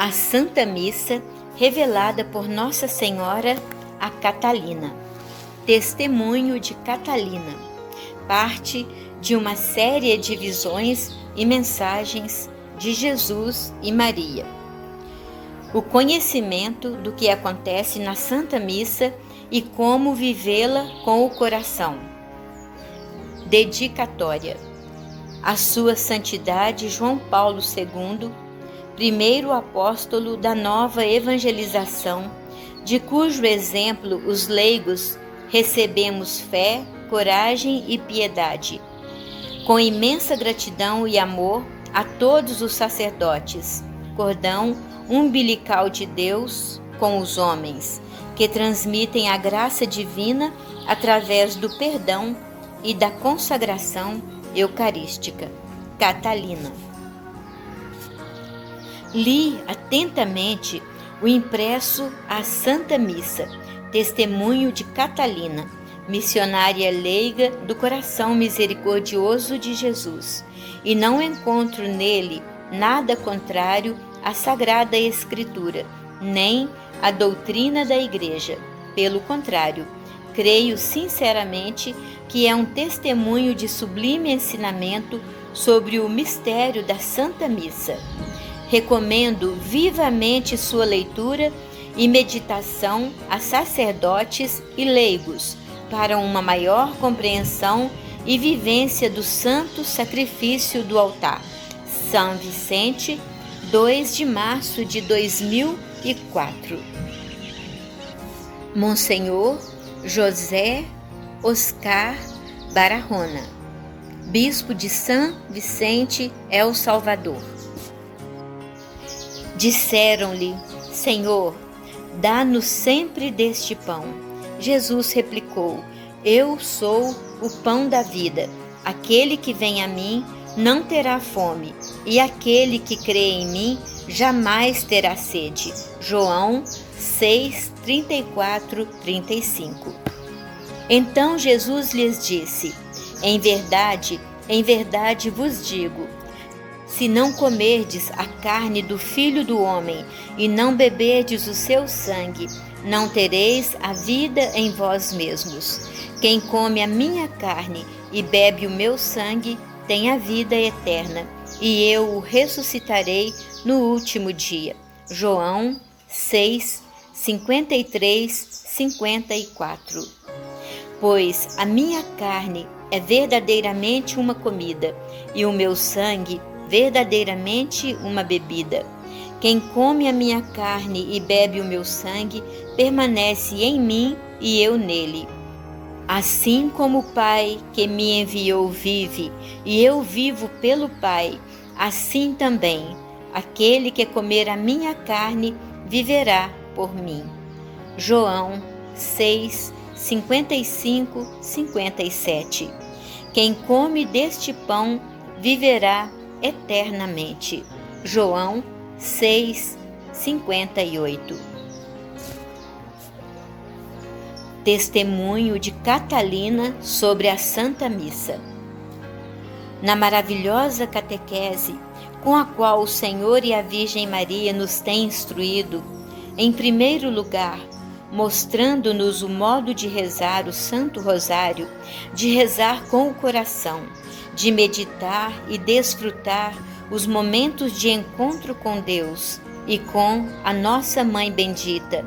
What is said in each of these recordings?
A Santa Missa revelada por Nossa Senhora a Catalina. Testemunho de Catalina. Parte de uma série de visões e mensagens de Jesus e Maria. O conhecimento do que acontece na Santa Missa e como vivê-la com o coração. Dedicatória. A Sua Santidade João Paulo II, primeiro apóstolo da nova evangelização, de cujo exemplo os leigos recebemos fé, coragem e piedade. Com imensa gratidão e amor a todos os sacerdotes, cordão umbilical de Deus com os homens, que transmitem a graça divina através do perdão e da consagração eucarística. Catalina. Li atentamente o impresso à Santa Missa, testemunho de Catalina, missionária leiga do coração misericordioso de Jesus, e não encontro nele nada contrário à Sagrada Escritura, nem à doutrina da Igreja. Pelo contrário, creio sinceramente que é um testemunho de sublime ensinamento sobre o mistério da Santa Missa. Recomendo vivamente sua leitura e meditação a sacerdotes e leigos para uma maior compreensão e vivência do santo sacrifício do altar. São Vicente, 2 de março de 2004. Monsenhor José Oscar Barahona, Bispo de São Vicente, El Salvador. Disseram-lhe: Senhor, dá-nos sempre deste pão. Jesus replicou: Eu sou o pão da vida. Aquele que vem a mim não terá fome, e aquele que crê em mim jamais terá sede. João 6, 34, 35. Então Jesus lhes disse: em verdade vos digo, se não comerdes a carne do Filho do Homem e não beberdes o seu sangue, não tereis a vida em vós mesmos. Quem come a minha carne e bebe o meu sangue tem a vida eterna, e eu o ressuscitarei no último dia. João 6, 53, 54. Pois a minha carne é verdadeiramente uma comida, e o meu sangue verdadeiramente uma bebida. Quem come a minha carne e bebe o meu sangue permanece em mim e eu nele. Assim como o Pai que me enviou vive, e eu vivo pelo Pai, assim também aquele que comer a minha carne viverá por mim. João 6, 55, 57. Quem come deste pão viverá eternamente. João 6, 58. Testemunho de Catalina sobre a Santa Missa. Na maravilhosa catequese com a qual o Senhor e a Virgem Maria nos têm instruído, em primeiro lugar, mostrando-nos o modo de rezar o Santo Rosário, de rezar com o coração, de meditar e desfrutar os momentos de encontro com Deus e com a nossa Mãe Bendita.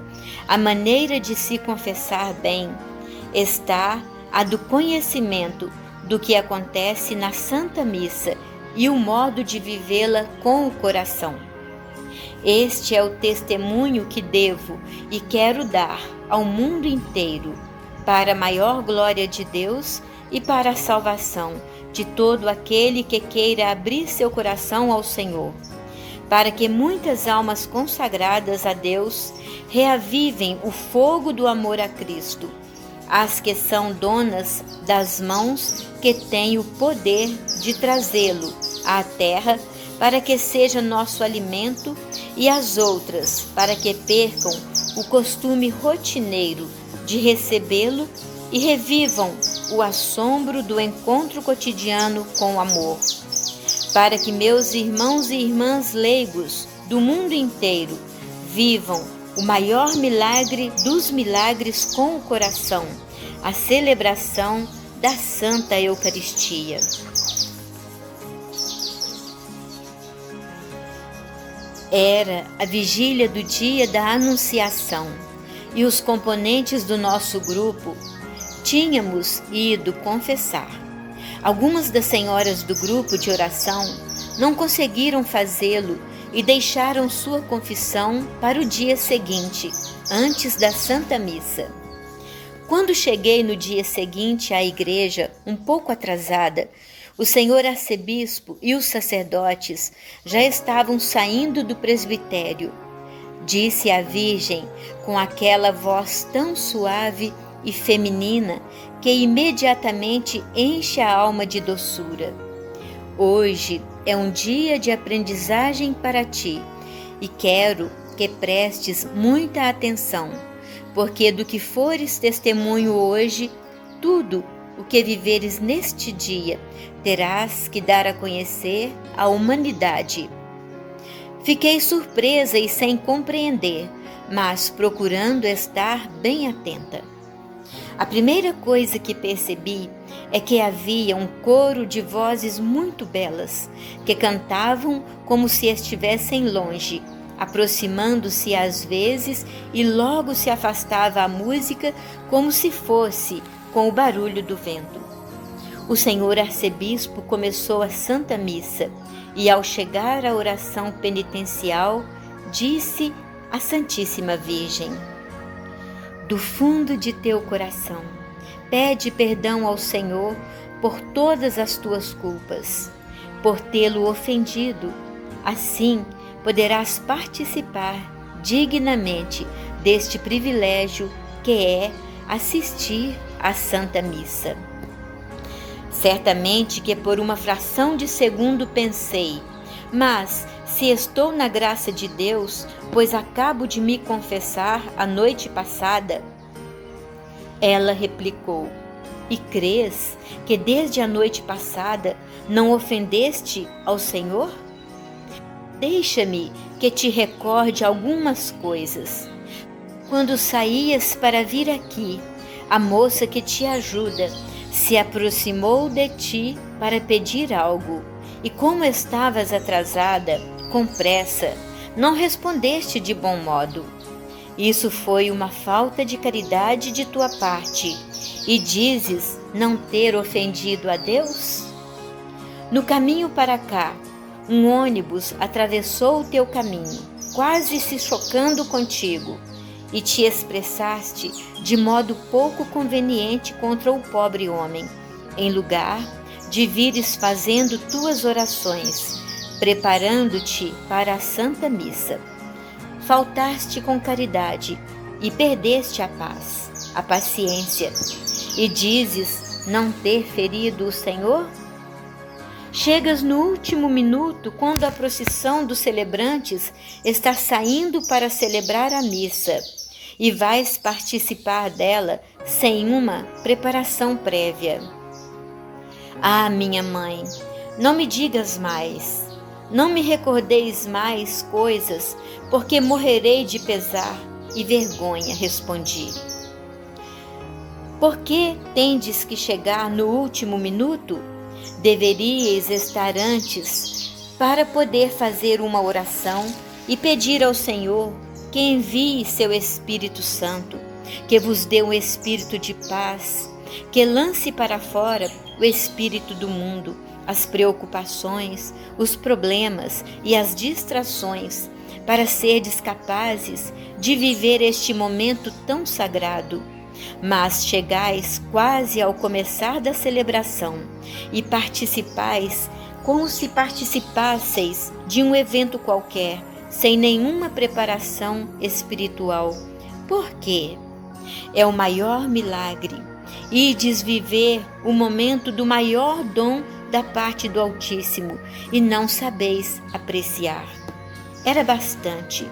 A maneira de se confessar bem está a do conhecimento do que acontece na Santa Missa e o modo de vivê-la com o coração. Este é o testemunho que devo e quero dar ao mundo inteiro, para a maior glória de Deus e para a salvação de todo aquele que queira abrir seu coração ao Senhor, para que muitas almas consagradas a Deus reavivem o fogo do amor a Cristo, as que são donas das mãos que têm o poder de trazê-lo à terra para que seja nosso alimento, e as outras para que percam o costume rotineiro de recebê-lo e revivam o assombro do encontro cotidiano com o amor, para que meus irmãos e irmãs leigos do mundo inteiro vivam o maior milagre dos milagres com o coração, a celebração da Santa Eucaristia. Era a vigília do dia da Anunciação e os componentes do nosso grupo tínhamos ido confessar. Algumas das senhoras do grupo de oração não conseguiram fazê-lo e deixaram sua confissão para o dia seguinte, antes da Santa Missa. Quando cheguei no dia seguinte à igreja, um pouco atrasada, o senhor arcebispo e os sacerdotes já estavam saindo do presbitério. Disse à Virgem, com aquela voz tão suave e feminina que imediatamente enche a alma de doçura: hoje é um dia de aprendizagem para ti e quero que prestes muita atenção, porque do que fores testemunho hoje, tudo o que viveres neste dia terás que dar a conhecer à humanidade. Fiquei surpresa e sem compreender, mas procurando estar bem atenta. A primeira coisa que percebi é que havia um coro de vozes muito belas, que cantavam como se estivessem longe, aproximando-se às vezes e logo se afastava a música como se fosse com o barulho do vento. O senhor arcebispo começou a Santa Missa e, ao chegar à oração penitencial, disse à Santíssima Virgem: do fundo de teu coração, pede perdão ao Senhor por todas as tuas culpas, por tê-lo ofendido. Assim, poderás participar dignamente deste privilégio que é assistir à Santa Missa. Certamente que por uma fração de segundo pensei, mas se estou na graça de Deus, pois acabo de me confessar a noite passada. Ela replicou: e crês que desde a noite passada não ofendeste ao Senhor? Deixa-me que te recorde algumas coisas. Quando saías para vir aqui, a moça que te ajuda se aproximou de ti para pedir algo, e como estavas atrasada, com pressa, não respondeste de bom modo. Isso foi uma falta de caridade de tua parte, e dizes não ter ofendido a Deus? No caminho para cá, um ônibus atravessou o teu caminho, quase se chocando contigo, e te expressaste de modo pouco conveniente contra o pobre homem, em lugar de vires fazendo tuas orações, preparando-te para a Santa Missa. Faltaste com caridade e perdeste a paz, a paciência, e dizes não ter ferido o Senhor? Chegas no último minuto, quando a procissão dos celebrantes está saindo para celebrar a missa, e vais participar dela sem uma preparação prévia. Ah, minha mãe, não me digas mais, não me recordeis mais coisas, porque morrerei de pesar e vergonha, respondi. Por que tendes que chegar no último minuto? Deveríeis estar antes para poder fazer uma oração e pedir ao Senhor que envie seu Espírito Santo, que vos dê um espírito de paz, que lance para fora o espírito do mundo, as preocupações, os problemas e as distrações, para serdes capazes de viver este momento tão sagrado. Mas chegais quase ao começar da celebração e participais como se participasseis de um evento qualquer, sem nenhuma preparação espiritual. Por quê? É o maior milagre. Ides viver o momento do maior dom da parte do Altíssimo e não sabeis apreciar. Era bastante.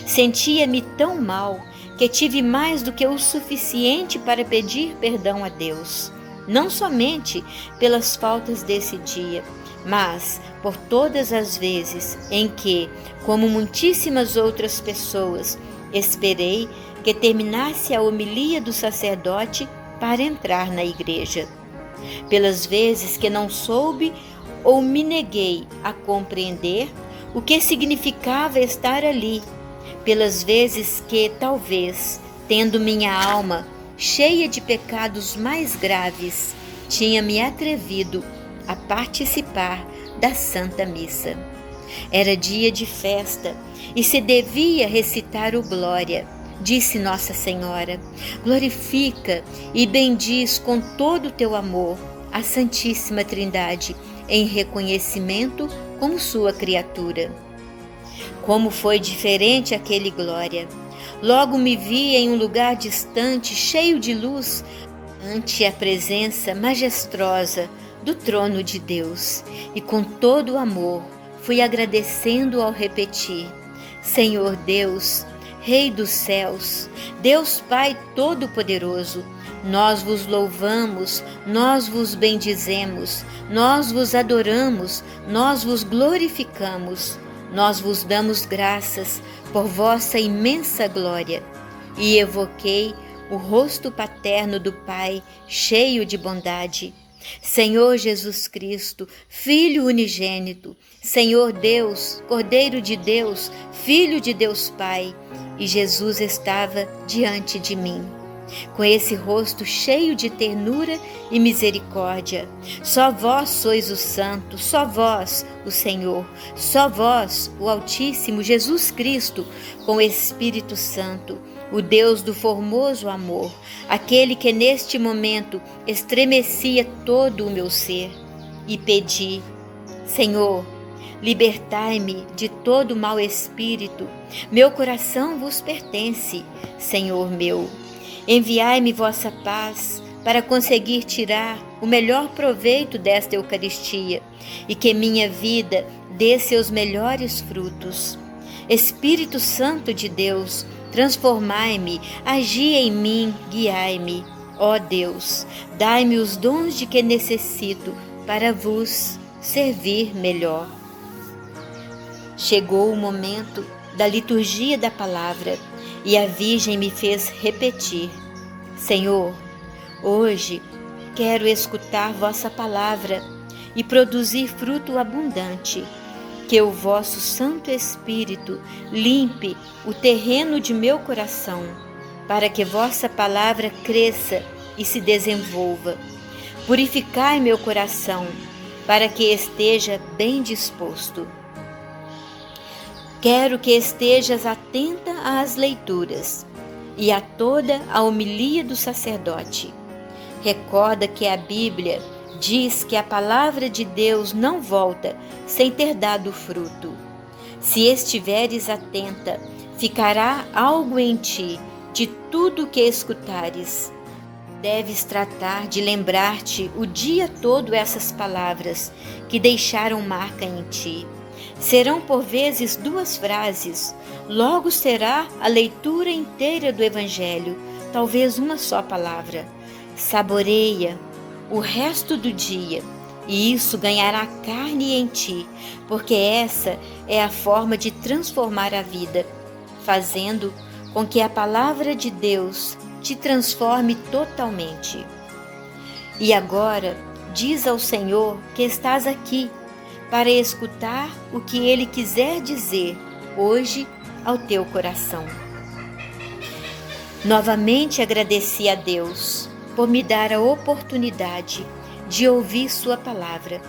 Sentia-me tão mal que tive mais do que o suficiente para pedir perdão a Deus, não somente pelas faltas desse dia, mas por todas as vezes em que, como muitíssimas outras pessoas, esperei que terminasse a homilia do sacerdote para entrar na igreja. Pelas vezes que não soube ou me neguei a compreender o que significava estar ali, pelas vezes que, talvez, tendo minha alma cheia de pecados mais graves, tinha me atrevido a participar da Santa Missa. Era dia de festa e se devia recitar o Glória. Disse Nossa Senhora: glorifica e bendiz com todo o teu amor a Santíssima Trindade, em reconhecimento como sua criatura. Como foi diferente aquele Glória! Logo me vi em um lugar distante, cheio de luz, ante a presença majestosa do trono de Deus, e com todo o amor fui agradecendo ao repetir: Senhor Deus, Rei dos céus, Deus Pai Todo-Poderoso, nós vos louvamos, nós vos bendizemos, nós vos adoramos, nós vos glorificamos, nós vos damos graças por vossa imensa glória. E evoquei o rosto paterno do Pai, cheio de bondade. Senhor Jesus Cristo, Filho unigênito, Senhor Deus, Cordeiro de Deus, Filho de Deus Pai, e Jesus estava diante de mim, com esse rosto cheio de ternura e misericórdia. Só vós sois o Santo, só vós o Senhor, só vós o Altíssimo Jesus Cristo, com o Espírito Santo, o Deus do formoso amor, aquele que neste momento estremecia todo o meu ser. E pedi: Senhor, libertai-me de todo mau espírito, meu coração vos pertence, Senhor meu. Enviai-me vossa paz para conseguir tirar o melhor proveito desta Eucaristia e que minha vida dê seus melhores frutos. Espírito Santo de Deus, transformai-me, agi em mim, guiai-me. Ó Deus, dai-me os dons de que necessito para vos servir melhor. Chegou o momento da liturgia da palavra e a Virgem me fez repetir: Senhor, hoje quero escutar vossa palavra e produzir fruto abundante. Que o vosso Santo Espírito limpe o terreno de meu coração, para que vossa palavra cresça e se desenvolva. Purificai meu coração, para que esteja bem disposto. Quero que estejas atenta às leituras e a toda a homilia do sacerdote. Recorda que a Bíblia diz que a palavra de Deus não volta sem ter dado fruto. Se estiveres atenta, ficará algo em ti de tudo que escutares. Deves tratar de lembrar-te o dia todo essas palavras que deixaram marca em ti. Serão por vezes 2 frases, logo será a leitura inteira do Evangelho, talvez uma só palavra. Saboreia o resto do dia, e isso ganhará carne em ti, porque essa é a forma de transformar a vida, fazendo com que a palavra de Deus te transforme totalmente. E agora, diz ao Senhor que estás aqui, para escutar o que Ele quiser dizer hoje ao teu coração. Novamente agradeci a Deus por me dar a oportunidade de ouvir sua palavra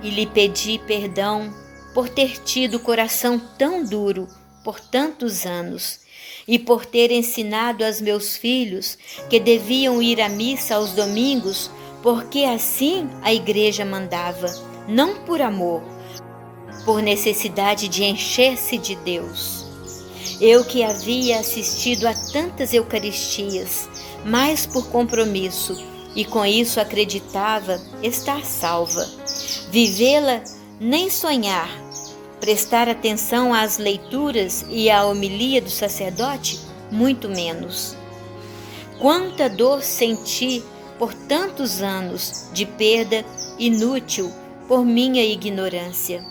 e lhe pedi perdão por ter tido o coração tão duro por tantos anos e por ter ensinado aos meus filhos que deviam ir à missa aos domingos porque assim a igreja mandava, não por amor, por necessidade de encher-se de Deus. Eu que havia assistido a tantas Eucaristias, mais por compromisso, e com isso acreditava estar salva. Vivê-la nem sonhar, prestar atenção às leituras e à homilia do sacerdote, muito menos. Quanta dor senti por tantos anos de perda inútil por minha ignorância.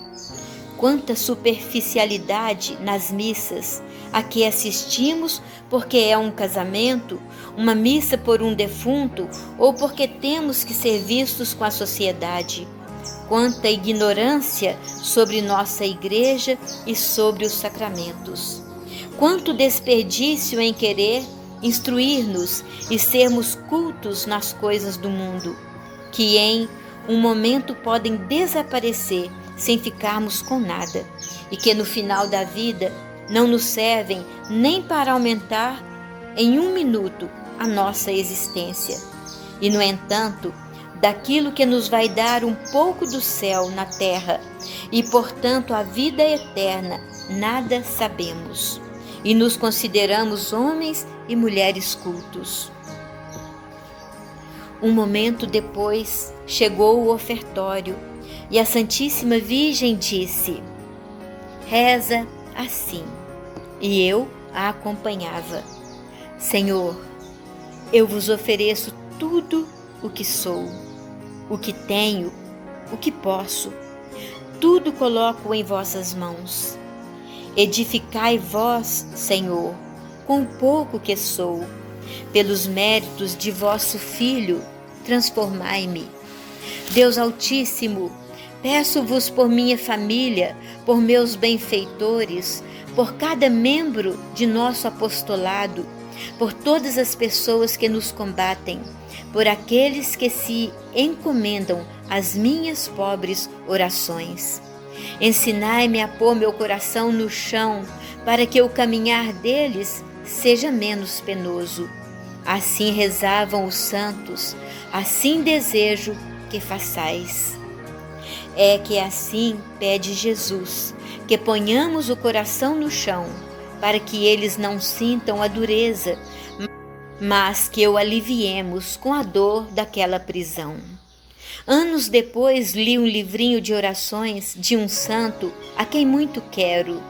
Quanta superficialidade nas missas a que assistimos porque é um casamento, uma missa por um defunto ou porque temos que ser vistos com a sociedade. Quanta ignorância sobre nossa igreja e sobre os sacramentos. Quanto desperdício em querer instruir-nos e sermos cultos nas coisas do mundo, que em um momento podem desaparecer sem ficarmos com nada, e que no final da vida não nos servem nem para aumentar em um minuto a nossa existência. E, no entanto, daquilo que nos vai dar um pouco do céu na terra, e portanto a vida eterna, nada sabemos, e nos consideramos homens e mulheres cultos. Um momento depois, chegou o ofertório, e a Santíssima Virgem disse: reza assim. E eu a acompanhava: Senhor, eu vos ofereço tudo o que sou, o que tenho, o que posso, tudo coloco em vossas mãos. Edificai vós, Senhor, com o pouco que sou, pelos méritos de vosso Filho, transformai-me. Deus Altíssimo, peço-vos por minha família, por meus benfeitores, por cada membro de nosso apostolado, por todas as pessoas que nos combatem, por aqueles que se encomendam às minhas pobres orações. Ensinai-me a pôr meu coração no chão, para que o caminhar deles seja menos penoso. Assim rezavam os santos, assim desejo que façais. É que assim pede Jesus, que ponhamos o coração no chão, para que eles não sintam a dureza, mas que o aliviemos com a dor daquela prisão. Anos depois li um livrinho de orações de um santo a quem muito quero,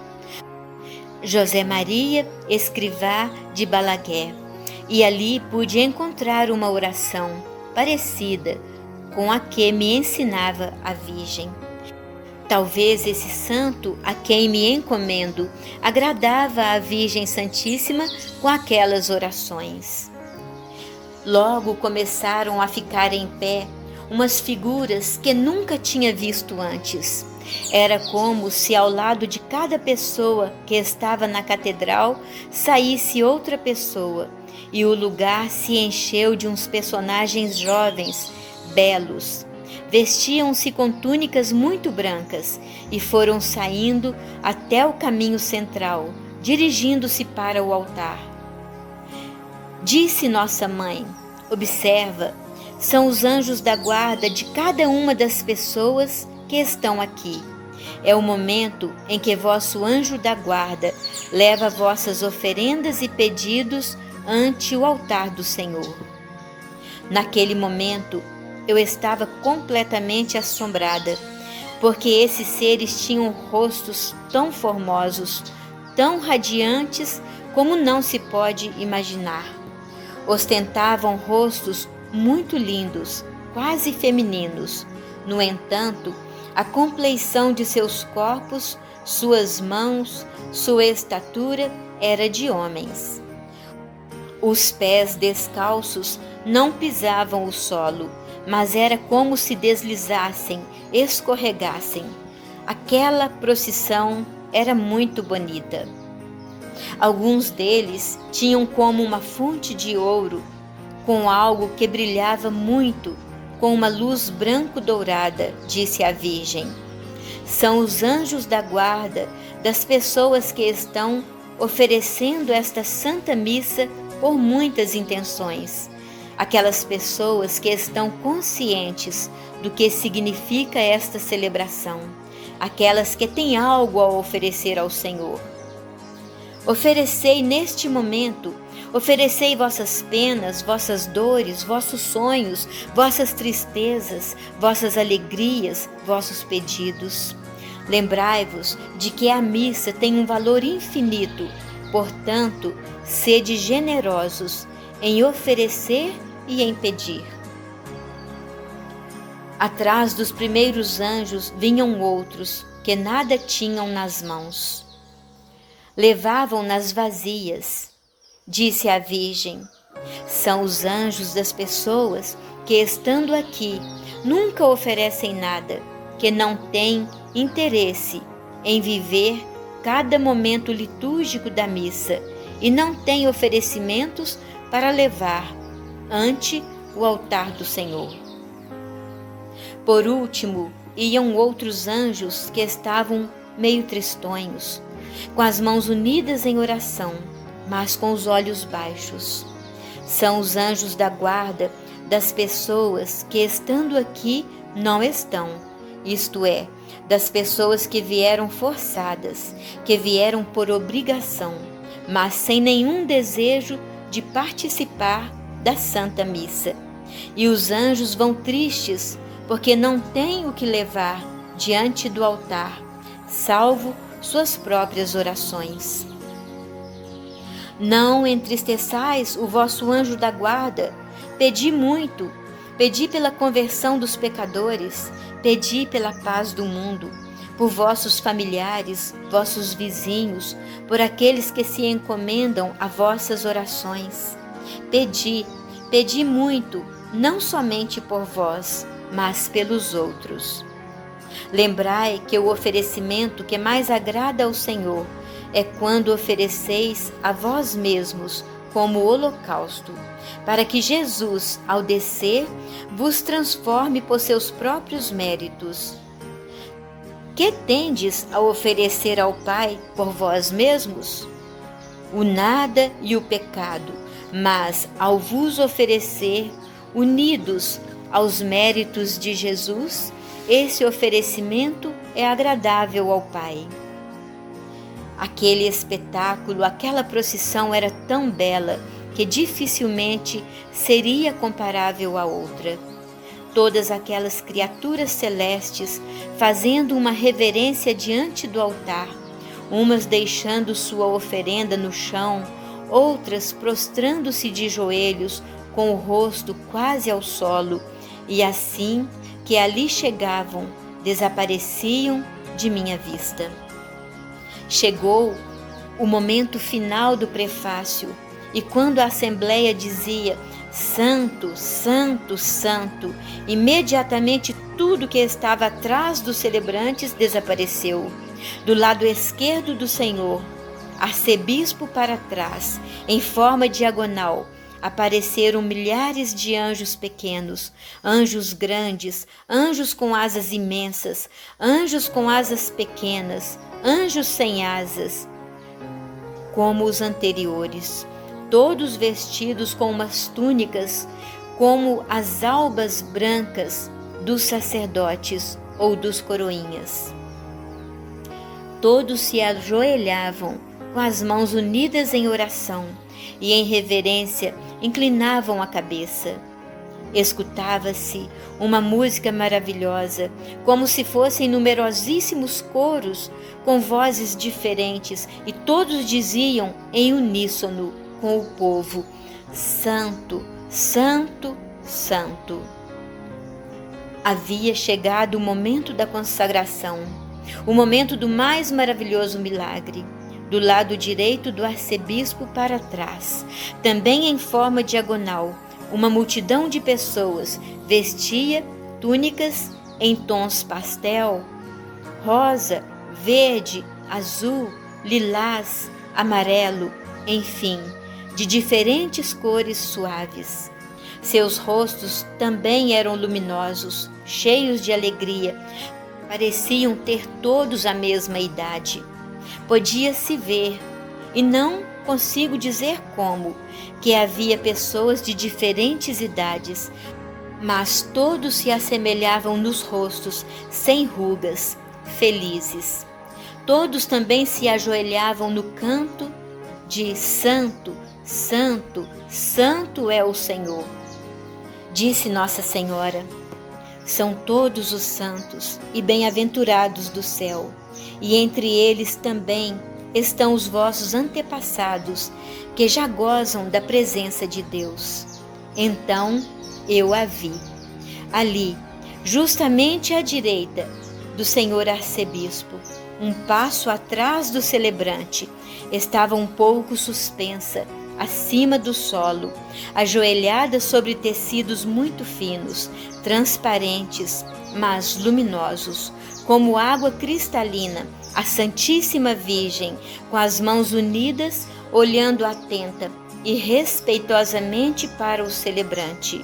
José Maria Escrivá de Balaguer, e ali pude encontrar uma oração parecida com a que me ensinava a Virgem. Talvez esse santo a quem me encomendo agradava a Virgem Santíssima com aquelas orações. Logo começaram a ficar em pé umas figuras que nunca tinha visto antes. Era como se ao lado de cada pessoa que estava na catedral saísse outra pessoa, e o lugar se encheu de uns personagens jovens, belos. Vestiam-se com túnicas muito brancas e foram saindo até o caminho central, dirigindo-se para o altar. Disse nossa mãe: observa, são os anjos da guarda de cada uma das pessoas que estão aqui. É o momento em que vosso anjo da guarda leva vossas oferendas e pedidos ante o altar do Senhor. Naquele momento, eu estava completamente assombrada, porque esses seres tinham rostos tão formosos, tão radiantes como não se pode imaginar. Ostentavam rostos muito lindos, quase femininos. No entanto, a compleição de seus corpos, suas mãos, sua estatura era de homens. Os pés descalços não pisavam o solo, mas era como se deslizassem, escorregassem. Aquela procissão era muito bonita. Alguns deles tinham como uma fonte de ouro, com algo que brilhava muito, com uma luz branco-dourada, disse a Virgem. São os anjos da guarda das pessoas que estão oferecendo esta Santa Missa por muitas intenções. Aquelas pessoas que estão conscientes do que significa esta celebração, aquelas que têm algo a oferecer ao Senhor. Oferecei neste momento, oferecei vossas penas, vossas dores, vossos sonhos, vossas tristezas, vossas alegrias, vossos pedidos. Lembrai-vos de que a missa tem um valor infinito, portanto, sede generosos em oferecer e em pedir. Atrás dos primeiros anjos vinham outros, que nada tinham nas mãos. Levavam-nas vazias. Disse a Virgem: são os anjos das pessoas que, estando aqui, nunca oferecem nada, que não têm interesse em viver cada momento litúrgico da missa e não têm oferecimentos para levar ante o altar do Senhor. Por último, iam outros anjos que estavam meio tristonhos, com as mãos unidas em oração, mas com os olhos baixos. São os anjos da guarda das pessoas que, estando aqui, não estão, isto é, das pessoas que vieram forçadas, que vieram por obrigação, mas sem nenhum desejo de participar da Santa Missa. E os anjos vão tristes, porque não têm o que levar diante do altar, salvo suas próprias orações. Não entristeçais o vosso anjo da guarda. Pedi muito, pedi pela conversão dos pecadores, pedi pela paz do mundo, por vossos familiares, vossos vizinhos, por aqueles que se encomendam a vossas orações. Pedi muito, não somente por vós, mas pelos outros. Lembrai que o oferecimento que mais agrada ao Senhor é quando ofereceis a vós mesmos como holocausto, para que Jesus, ao descer, vos transforme por seus próprios méritos. Que tendes a oferecer ao Pai por vós mesmos? O nada e o pecado, mas ao vos oferecer, unidos aos méritos de Jesus, esse oferecimento é agradável ao Pai. Aquele espetáculo, aquela procissão era tão bela que dificilmente seria comparável a outra. Todas aquelas criaturas celestes fazendo uma reverência diante do altar, umas deixando sua oferenda no chão, outras prostrando-se de joelhos com o rosto quase ao solo, e assim que ali chegavam, desapareciam de minha vista. Chegou o momento final do prefácio, e quando a Assembleia dizia Santo, Santo, Santo, imediatamente tudo que estava atrás dos celebrantes desapareceu. Do lado esquerdo do Senhor, arcebispo para trás, em forma diagonal, apareceram milhares de anjos pequenos, anjos grandes, anjos com asas imensas, anjos com asas pequenas, anjos sem asas, como os anteriores, todos vestidos com umas túnicas como as albas brancas dos sacerdotes ou dos coroinhas. Todos se ajoelhavam com as mãos unidas em oração e em reverência inclinavam a cabeça. Escutava-se uma música maravilhosa, como se fossem numerosíssimos coros com vozes diferentes, e todos diziam em uníssono com o povo: Santo, Santo, Santo. Havia chegado o momento da consagração, o momento do mais maravilhoso milagre. Do lado direito do arcebispo para trás, também em forma diagonal, uma multidão de pessoas vestia túnicas em tons pastel, rosa, verde, azul, lilás, amarelo, enfim, de diferentes cores suaves. Seus rostos também eram luminosos, cheios de alegria, pareciam ter todos a mesma idade. Podia-se ver, e não consigo dizer como, que havia pessoas de diferentes idades, mas todos se assemelhavam nos rostos, sem rugas, felizes. Todos também se ajoelhavam no canto de Santo, Santo, Santo é o Senhor. Disse Nossa Senhora: são todos os santos e bem-aventurados do céu, e entre eles também estão os vossos antepassados, que já gozam da presença de Deus. Então eu a vi, ali, justamente à direita do senhor arcebispo, um passo atrás do celebrante. Estava um pouco suspensa, acima do solo, ajoelhada sobre tecidos muito finos, transparentes, mas luminosos, como água cristalina, a Santíssima Virgem, com as mãos unidas, olhando atenta e respeitosamente para o celebrante.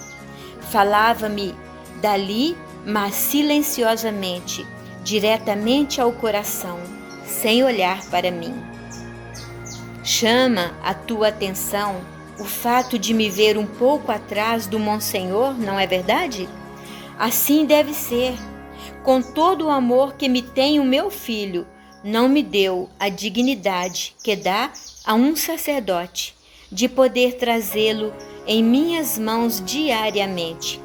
Falava-me dali, mas silenciosamente, diretamente ao coração, sem olhar para mim. Chama a tua atenção o fato de me ver um pouco atrás do Monsenhor, não é verdade? Assim deve ser. Com todo o amor que me tem o meu filho, não me deu a dignidade que dá a um sacerdote, de poder trazê-lo em minhas mãos diariamente,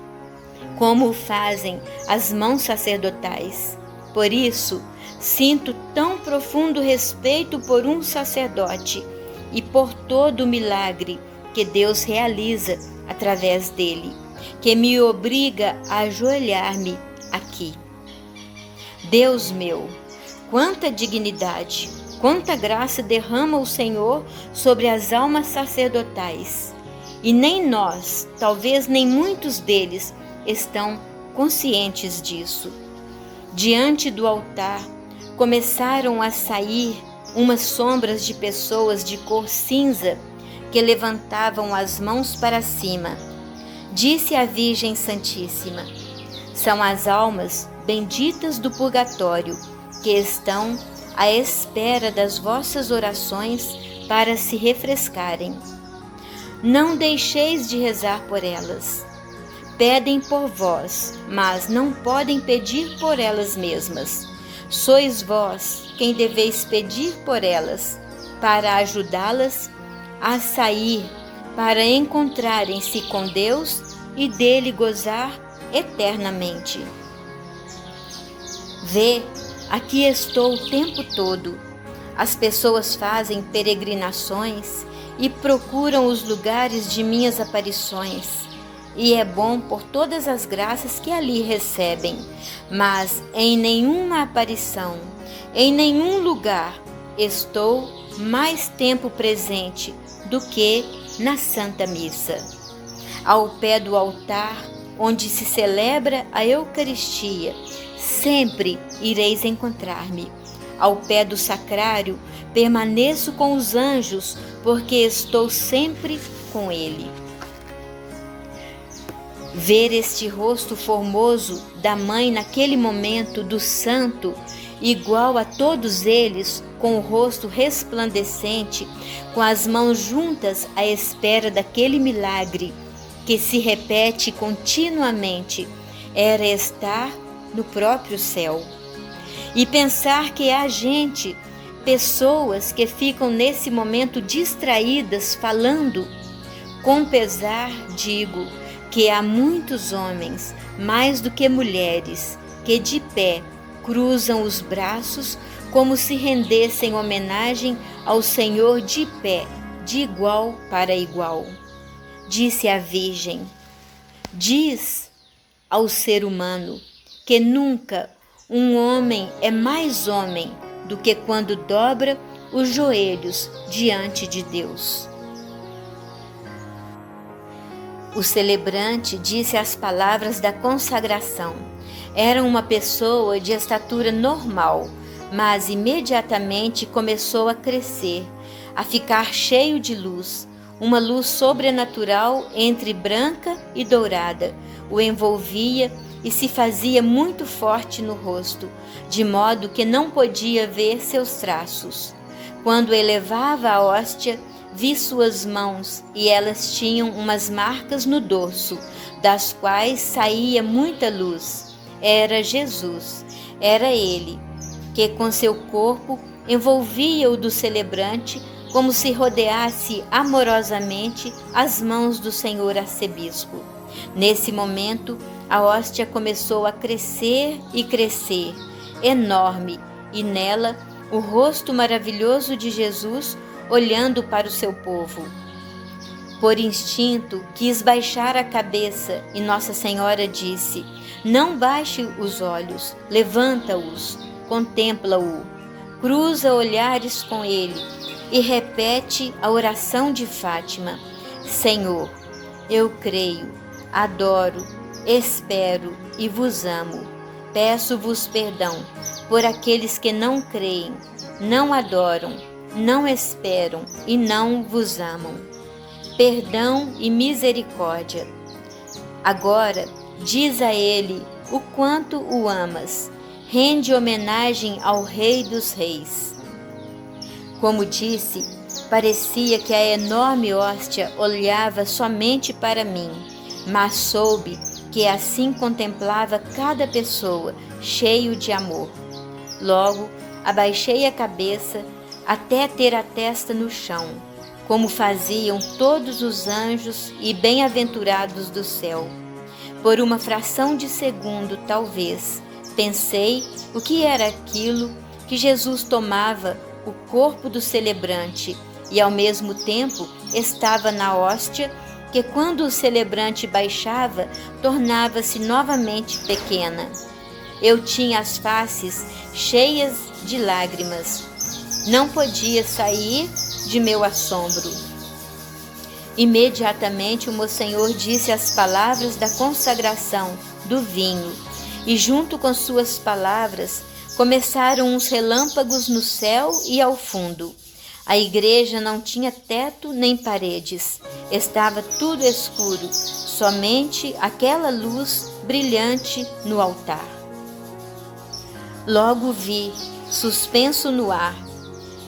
como o fazem as mãos sacerdotais. Por isso, sinto tão profundo respeito por um sacerdote e por todo o milagre que Deus realiza através dele, que me obriga a ajoelhar-me aqui. Deus meu, quanta dignidade, quanta graça derrama o Senhor sobre as almas sacerdotais. E nem nós, talvez nem muitos deles, estão conscientes disso. Diante do altar, começaram a sair umas sombras de pessoas de cor cinza que levantavam as mãos para cima. Disse a Virgem Santíssima: são as almas benditas do purgatório que estão à espera das vossas orações para se refrescarem. Não deixeis de rezar por elas. Pedem por vós, mas não podem pedir por elas mesmas. Sois vós quem deveis pedir por elas, para ajudá-las a sair, para encontrarem-se com Deus e dele gozar eternamente. Vê, aqui estou o tempo todo. As pessoas fazem peregrinações e procuram os lugares de minhas aparições. E é bom por todas as graças que ali recebem, mas em nenhuma aparição, em nenhum lugar, estou mais tempo presente do que na Santa Missa. Ao pé do altar, onde se celebra a Eucaristia, sempre ireis encontrar-me. Ao pé do sacrário, permaneço com os anjos, porque estou sempre com ele. Ver este rosto formoso da mãe naquele momento do santo, igual a todos eles, com o rosto resplandecente, com as mãos juntas à espera daquele milagre que se repete continuamente, era estar no próprio céu. E pensar que há gente, pessoas que ficam nesse momento distraídas falando, com pesar digo que há muitos homens, mais do que mulheres, que de pé cruzam os braços como se rendessem homenagem ao Senhor de pé, de igual para igual. Disse a Virgem: diz ao ser humano que nunca um homem é mais homem do que quando dobra os joelhos diante de Deus. O celebrante disse as palavras da consagração. Era uma pessoa de estatura normal, mas imediatamente começou a crescer, a ficar cheio de luz, uma luz sobrenatural entre branca e dourada, o envolvia e se fazia muito forte no rosto, de modo que não podia ver seus traços. Quando elevava a hóstia, vi suas mãos e elas tinham umas marcas no dorso, das quais saía muita luz. Era Jesus, era ele, que com seu corpo envolvia o do celebrante, como se rodeasse amorosamente as mãos do senhor arcebispo. Nesse momento, a hóstia começou a crescer e crescer, enorme, e nela o rosto maravilhoso de Jesus olhando para o seu povo. Por instinto, quis baixar a cabeça e Nossa Senhora disse: Não baixe os olhos, levanta-os, contempla-o, cruza olhares com ele e repete a oração de Fátima: Senhor, eu creio, adoro, espero e vos amo. Peço-vos perdão por aqueles que não creem, não adoram, não esperam e não vos amam. Perdão e misericórdia. Agora, diz a ele o quanto o amas. Rende homenagem ao Rei dos Reis. Como disse, parecia que a enorme hóstia olhava somente para mim, mas soube que assim contemplava cada pessoa, cheio de amor. Logo, abaixei a cabeça até ter a testa no chão, como faziam todos os anjos e bem-aventurados do céu. Por uma fração de segundo, talvez, pensei o que era aquilo que Jesus tomava o corpo do celebrante e ao mesmo tempo estava na hóstia que quando o celebrante baixava, tornava-se novamente pequena. Eu tinha as faces cheias de lágrimas. Não podia sair de meu assombro. Imediatamente o Monsenhor disse as palavras da consagração do vinho, e junto com suas palavras começaram uns relâmpagos no céu e ao fundo. A igreja não tinha teto nem paredes, estava tudo escuro, somente aquela luz brilhante no altar. Logo vi, suspenso no ar,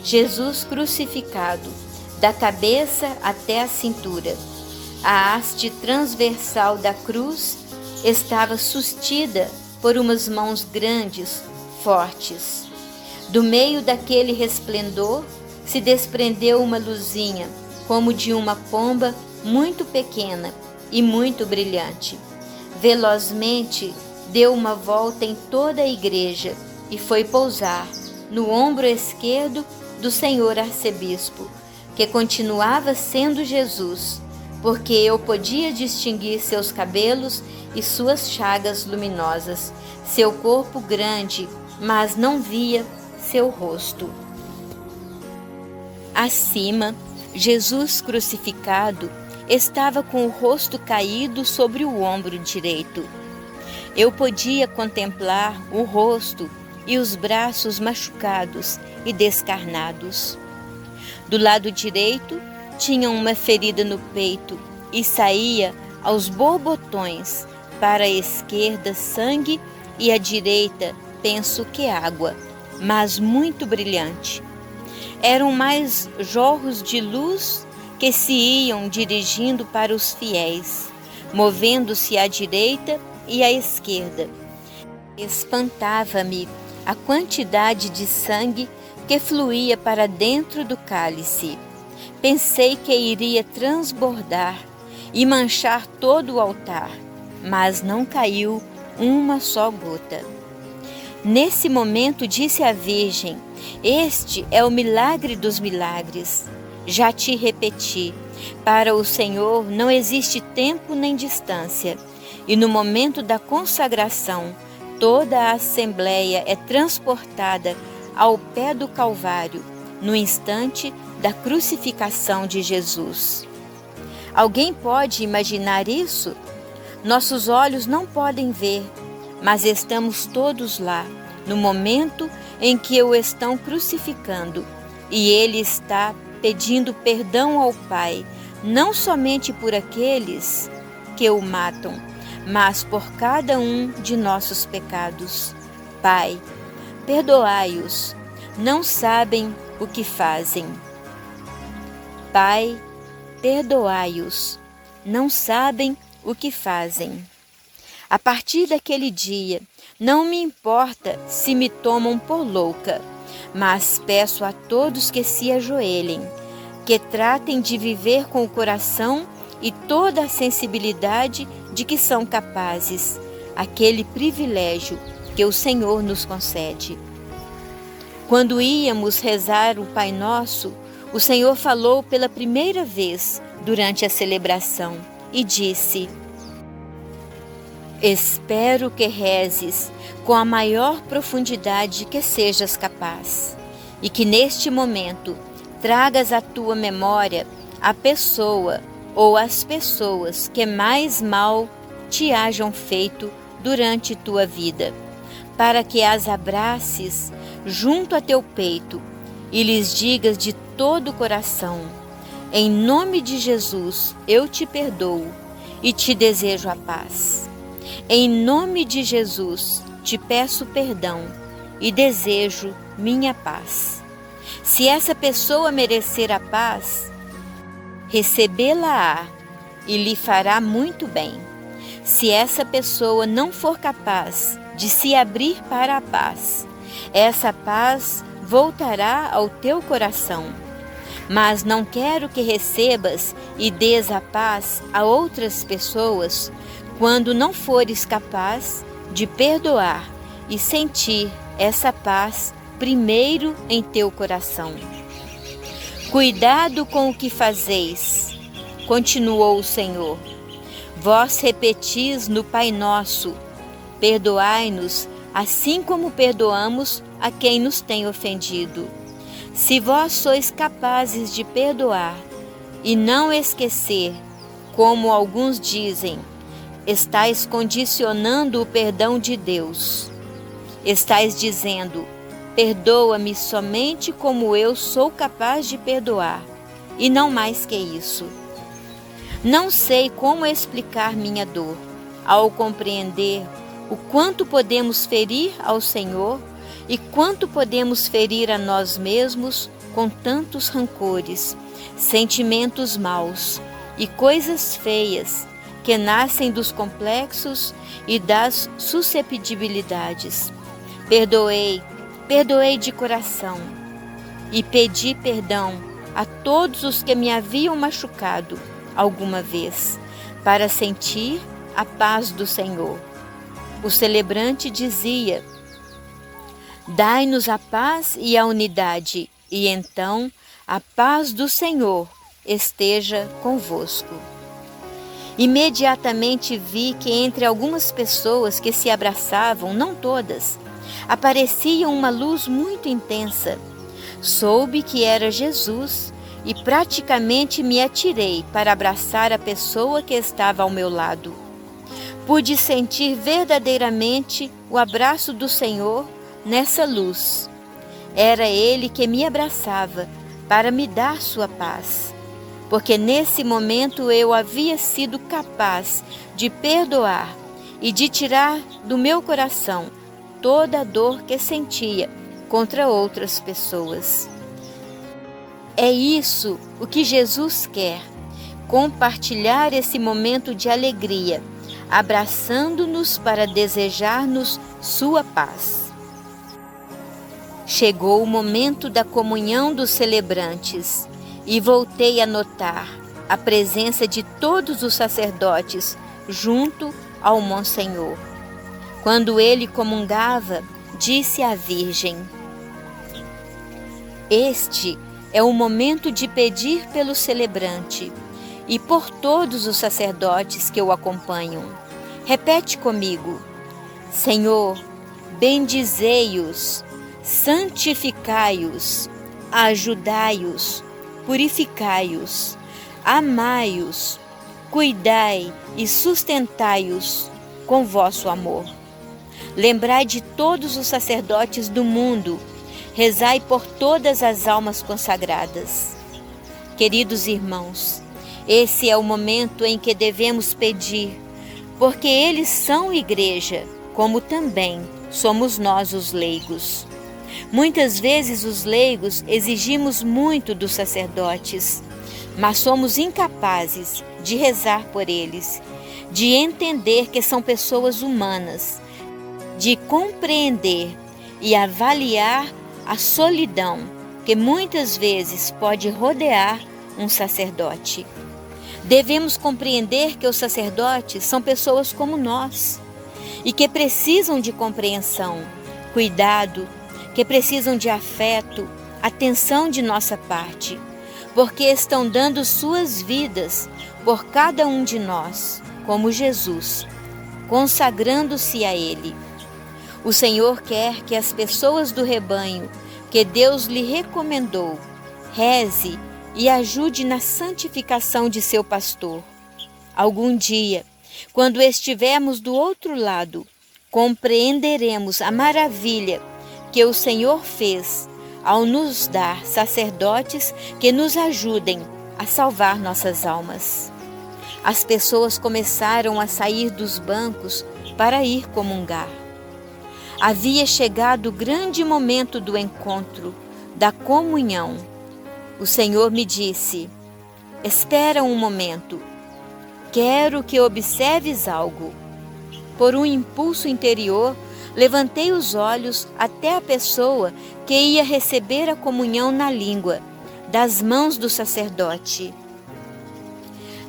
Jesus crucificado, da cabeça até a cintura. A haste transversal da cruz estava sustida por umas mãos grandes, fortes. Do meio daquele resplendor se desprendeu uma luzinha, como de uma pomba muito pequena e muito brilhante. Velozmente deu uma volta em toda a igreja e foi pousar no ombro esquerdo do senhor arcebispo, que continuava sendo Jesus, porque eu podia distinguir seus cabelos e suas chagas luminosas, seu corpo grande, mas não via seu rosto. Acima, Jesus crucificado estava com o rosto caído sobre o ombro direito. Eu podia contemplar o rosto e os braços machucados e descarnados. Do lado direito tinha uma ferida no peito e saía aos borbotões, para a esquerda sangue e à direita penso que água, mas muito brilhante. Eram mais jorros de luz que se iam dirigindo para os fiéis, movendo-se à direita e à esquerda. Espantava-me a quantidade de sangue que fluía para dentro do cálice. Pensei que iria transbordar e manchar todo o altar, mas não caiu uma só gota. Nesse momento disse a Virgem: este é o milagre dos milagres. Já te repeti, para o Senhor não existe tempo nem distância, e no momento da consagração, toda a Assembleia é transportada ao pé do Calvário, no instante da crucificação de Jesus. Alguém pode imaginar isso? Nossos olhos não podem ver, mas estamos todos lá, no momento em que o estão crucificando, e ele está pedindo perdão ao Pai, não somente por aqueles que o matam, mas por cada um de nossos pecados. Pai, perdoai-os, não sabem o que fazem. Pai, perdoai-os, não sabem o que fazem. A partir daquele dia, não me importa se me tomam por louca, mas peço a todos que se ajoelhem, que tratem de viver com o coração e toda a sensibilidade de que são capazes, aquele privilégio que o Senhor nos concede. Quando íamos rezar o Pai Nosso, o Senhor falou pela primeira vez durante a celebração e disse: Espero que rezes com a maior profundidade que sejas capaz e que neste momento tragas à tua memória a pessoa ou as pessoas que mais mal te hajam feito durante tua vida, para que as abraces junto a teu peito e lhes digas de todo o coração: em nome de Jesus eu te perdoo e te desejo a paz. Em nome de Jesus te peço perdão e desejo minha paz. Se essa pessoa merecer a paz, recebê-la-á e lhe fará muito bem. Se essa pessoa não for capaz de se abrir para a paz, essa paz voltará ao teu coração. Mas não quero que recebas e dês a paz a outras pessoas quando não fores capaz de perdoar e sentir essa paz primeiro em teu coração. Cuidado com o que fazeis, continuou o Senhor. Vós repetis no Pai Nosso: perdoai-nos, assim como perdoamos a quem nos tem ofendido. Se vós sois capazes de perdoar e não esquecer, como alguns dizem, estais condicionando o perdão de Deus. Estais dizendo: perdoa-me somente como eu sou capaz de perdoar, e não mais que isso. Não sei como explicar minha dor ao compreender o quanto podemos ferir ao Senhor e quanto podemos ferir a nós mesmos com tantos rancores, sentimentos maus e coisas feias que nascem dos complexos e das susceptibilidades. Perdoei de coração e pedi perdão a todos os que me haviam machucado alguma vez, para sentir a paz do Senhor. O celebrante dizia: dai-nos a paz e a unidade, e então a paz do Senhor esteja convosco. Imediatamente vi que entre algumas pessoas que se abraçavam, não todas, aparecia uma luz muito intensa. Soube que era Jesus e praticamente me atirei para abraçar a pessoa que estava ao meu lado. Pude sentir verdadeiramente o abraço do Senhor nessa luz. Era Ele que me abraçava para me dar sua paz, porque nesse momento eu havia sido capaz de perdoar e de tirar do meu coração toda a dor que sentia contra outras pessoas. É isso o que Jesus quer, compartilhar esse momento de alegria, abraçando-nos para desejar-nos sua paz. Chegou o momento da comunhão dos celebrantes e voltei a notar a presença de todos os sacerdotes junto ao Monsenhor. Quando ele comungava, disse à Virgem: este é o momento de pedir pelo celebrante e por todos os sacerdotes que o acompanham. Repete comigo: Senhor, bendizei-os, santificai-os, ajudai-os, purificai-os, amai-os, cuidai e sustentai-os com vosso amor. Lembrai de todos os sacerdotes do mundo, rezai por todas as almas consagradas. Queridos irmãos, esse é o momento em que devemos pedir, porque eles são igreja, como também somos nós os leigos. Muitas vezes os leigos exigimos muito dos sacerdotes, mas somos incapazes de rezar por eles, de entender que são pessoas humanas, de compreender e avaliar a solidão que muitas vezes pode rodear um sacerdote. Devemos compreender que os sacerdotes são pessoas como nós e que precisam de compreensão, cuidado, que precisam de afeto, atenção de nossa parte, porque estão dando suas vidas por cada um de nós, como Jesus. consagrando-se a Ele. O Senhor quer que as pessoas do rebanho que Deus lhe recomendou reze e ajude na santificação de seu pastor. Algum dia, quando estivermos do outro lado, compreenderemos a maravilha que o Senhor fez ao nos dar sacerdotes que nos ajudem a salvar nossas almas. As pessoas começaram a sair dos bancos para ir comungar. Havia chegado o grande momento do encontro, da comunhão. O Senhor me disse: espera um momento, quero que observes algo. Por um impulso interior, levantei os olhos até a pessoa que ia receber a comunhão na língua, das mãos do sacerdote.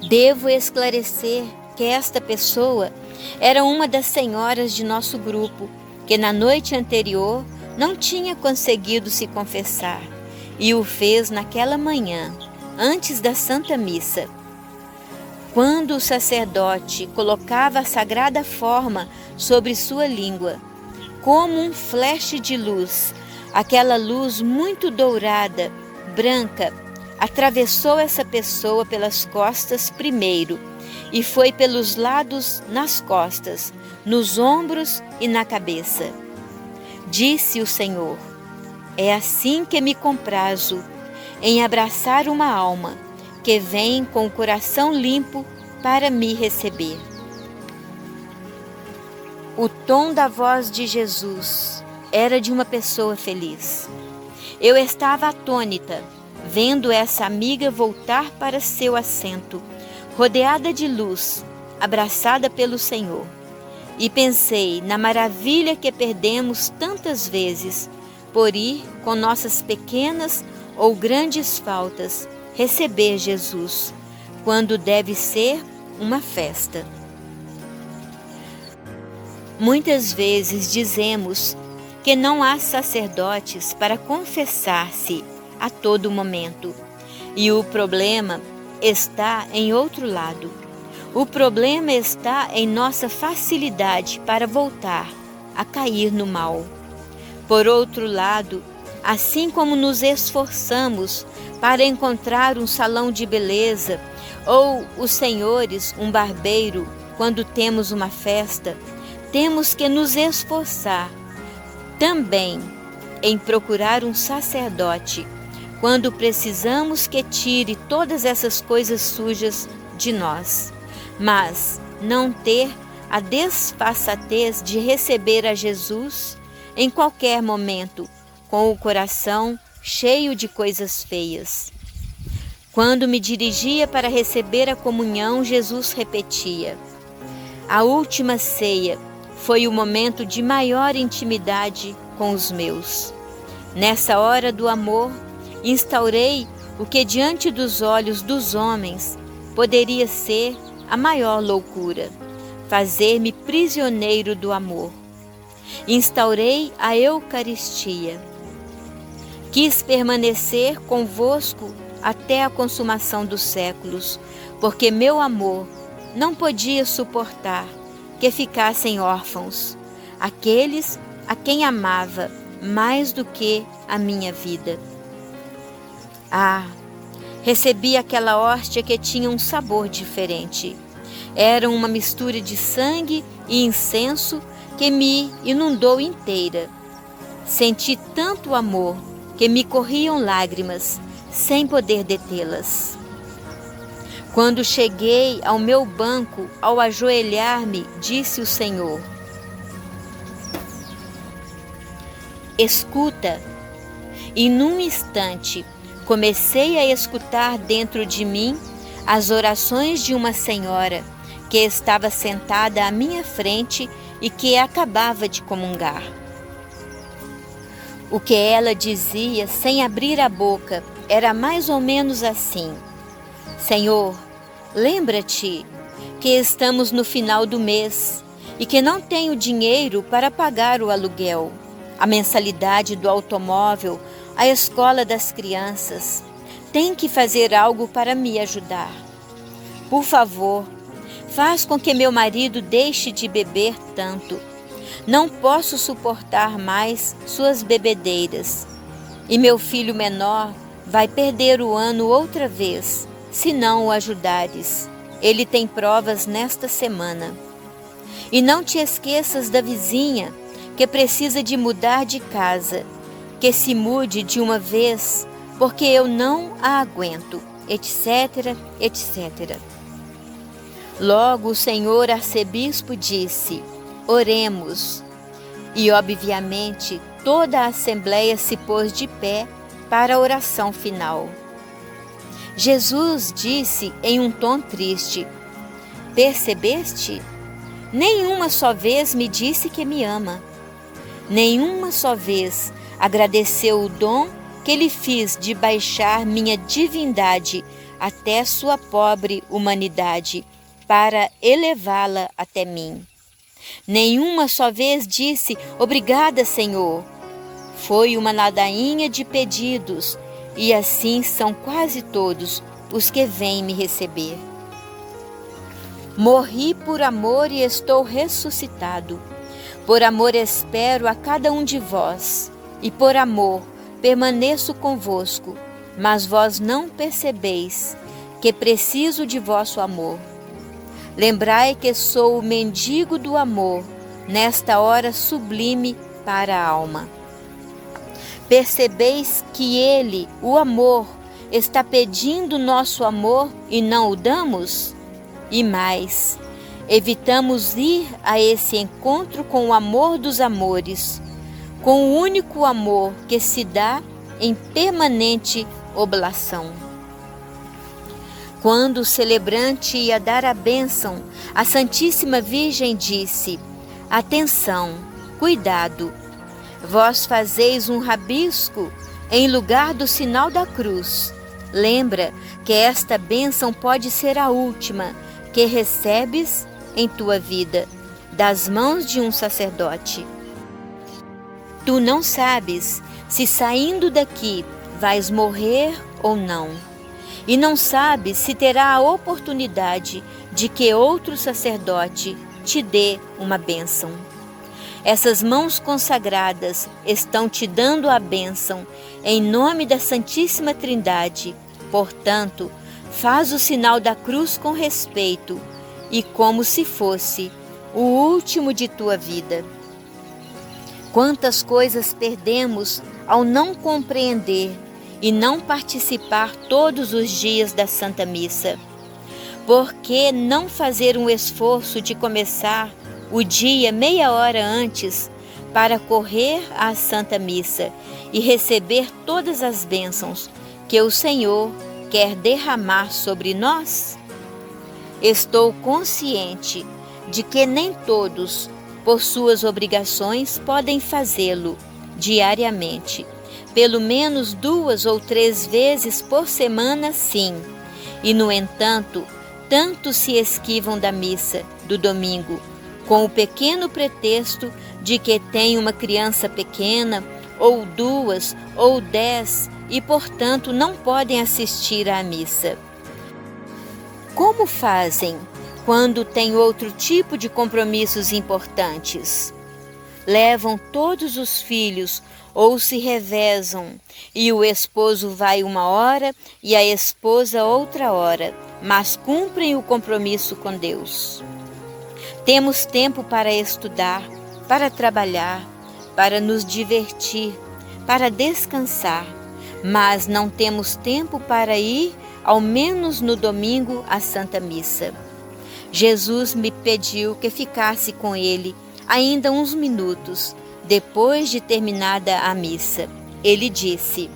Devo esclarecer que esta pessoa era uma das senhoras de nosso grupo, que na noite anterior não tinha conseguido se confessar, e o fez naquela manhã, antes da Santa Missa. Quando o sacerdote colocava a sagrada forma sobre sua língua, como um flash de luz, aquela luz muito dourada, branca, atravessou essa pessoa pelas costas primeiro e foi pelos lados nas costas, nos ombros e na cabeça. Disse o Senhor: é assim que me comprazo em abraçar uma alma que vem com o coração limpo para me receber. O tom da voz de Jesus era de uma pessoa feliz. Eu estava atônita, vendo essa amiga voltar para seu assento, rodeada de luz, abraçada pelo Senhor. E pensei na maravilha que perdemos tantas vezes por ir com nossas pequenas ou grandes faltas receber Jesus, quando deve ser uma festa. Muitas vezes dizemos que não há sacerdotes para confessar-se a todo momento, e o problema está em outro lado. O problema está em nossa facilidade para voltar a cair no mal. Por outro lado, assim como nos esforçamos para encontrar um salão de beleza ou os senhores um barbeiro quando temos uma festa, temos que nos esforçar também em procurar um sacerdote quando precisamos que tire todas essas coisas sujas de nós, mas não ter a desfaçatez de receber a Jesus em qualquer momento, com o coração cheio de coisas feias. Quando me dirigia para receber a comunhão, Jesus repetia: a última ceia foi o momento de maior intimidade com os meus. Nessa hora do amor, instaurei o que diante dos olhos dos homens poderia ser a maior loucura: fazer-me prisioneiro do amor. Instaurei a Eucaristia. Quis permanecer convosco até a consumação dos séculos, porque meu amor não podia suportar que ficassem órfãos aqueles a quem amava mais do que a minha vida. Recebi aquela hóstia que tinha um sabor diferente. Era uma mistura de sangue e incenso que me inundou inteira. Senti tanto amor que me corriam lágrimas, sem poder detê-las. Quando cheguei ao meu banco, ao ajoelhar-me, disse o Senhor: escuta. E num instante, comecei a escutar dentro de mim as orações de uma senhora que estava sentada à minha frente e que acabava de comungar. O que ela dizia sem abrir a boca era mais ou menos assim: Senhor, lembra-te que estamos no final do mês e que não tenho dinheiro para pagar o aluguel, a mensalidade do automóvel, a escola das crianças. Tem que fazer algo para me ajudar. Por favor, Faz com que meu marido deixe de beber tanto. Não posso suportar mais suas bebedeiras. E meu filho menor vai perder o ano outra vez, se não o ajudares. Ele tem provas nesta semana. E não te esqueças da vizinha, que precisa de mudar de casa, que se mude de uma vez, porque eu não a aguento, etc, etc. Logo o senhor arcebispo disse: oremos. E obviamente toda a assembleia se pôs de pé para a oração final. Jesus disse em um tom triste: percebeste? Nenhuma só vez me disse que me ama. Nenhuma só vez agradeceu o dom que lhe fiz de baixar minha divindade até sua pobre humanidade, para elevá-la até mim. Nenhuma só vez disse: obrigada, Senhor. Foi uma ladainha de pedidos, e assim são quase todos os que vêm me receber. Morri por amor e estou ressuscitado. Por amor espero a cada um de vós, e por amor permaneço convosco, mas vós não percebeis que preciso de vosso amor. Lembrai que sou o mendigo do amor, nesta hora sublime para a alma. Percebeis que ele, o amor, está pedindo nosso amor e não o damos? E mais, evitamos ir a esse encontro com o amor dos amores, com o único amor que se dá em permanente oblação. Quando o celebrante ia dar a bênção, a Santíssima Virgem disse: atenção, cuidado, vós fazeis um rabisco em lugar do sinal da cruz. Lembra que esta bênção pode ser a última que recebes em tua vida, das mãos de um sacerdote. Tu não sabes se saindo daqui vais morrer ou não. E não sabes se terá a oportunidade de que outro sacerdote te dê uma bênção. Essas mãos consagradas estão te dando a bênção em nome da Santíssima Trindade. Portanto, faz o sinal da cruz com respeito e como se fosse o último de tua vida. Quantas coisas perdemos ao não compreender e não participar todos os dias da Santa Missa? Por que não fazer um esforço de começar o dia meia hora antes para correr à Santa Missa e receber todas as bênçãos que o Senhor quer derramar sobre nós? Estou consciente de que nem todos, por suas obrigações, podem fazê-lo diariamente. Pelo menos 2 ou 3 vezes por semana, sim. E, no entanto, tanto se esquivam da missa do domingo, com o pequeno pretexto de que tem uma criança pequena, ou 2, ou 10, e, portanto, não podem assistir à missa. Como fazem quando têm outro tipo de compromissos importantes? Levam todos os filhos ou se revezam, e o esposo vai uma hora e a esposa outra hora, mas cumprem o compromisso com Deus. Temos tempo para estudar, para trabalhar, para nos divertir, para descansar, mas não temos tempo para ir, ao menos no domingo, à Santa Missa. Jesus me pediu que ficasse com ele ainda uns minutos, depois de terminada a missa. Ele disse: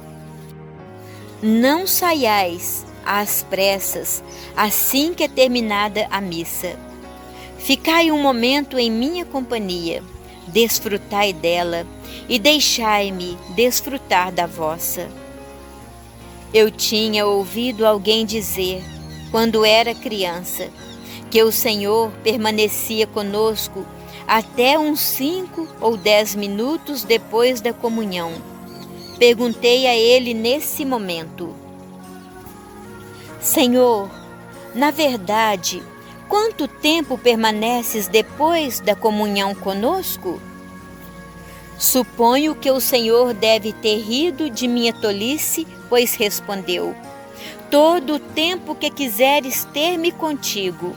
não saiais às pressas assim que é terminada a missa. Ficai um momento em minha companhia, desfrutai dela e deixai-me desfrutar da vossa. Eu tinha ouvido alguém dizer, quando era criança, que o Senhor permanecia conosco até uns 5 ou 10 minutos depois da comunhão. Perguntei a ele nesse momento: Senhor, na verdade, quanto tempo permaneces depois da comunhão conosco? Suponho que o Senhor deve ter rido de minha tolice, pois respondeu: todo o tempo que quiseres ter-me contigo.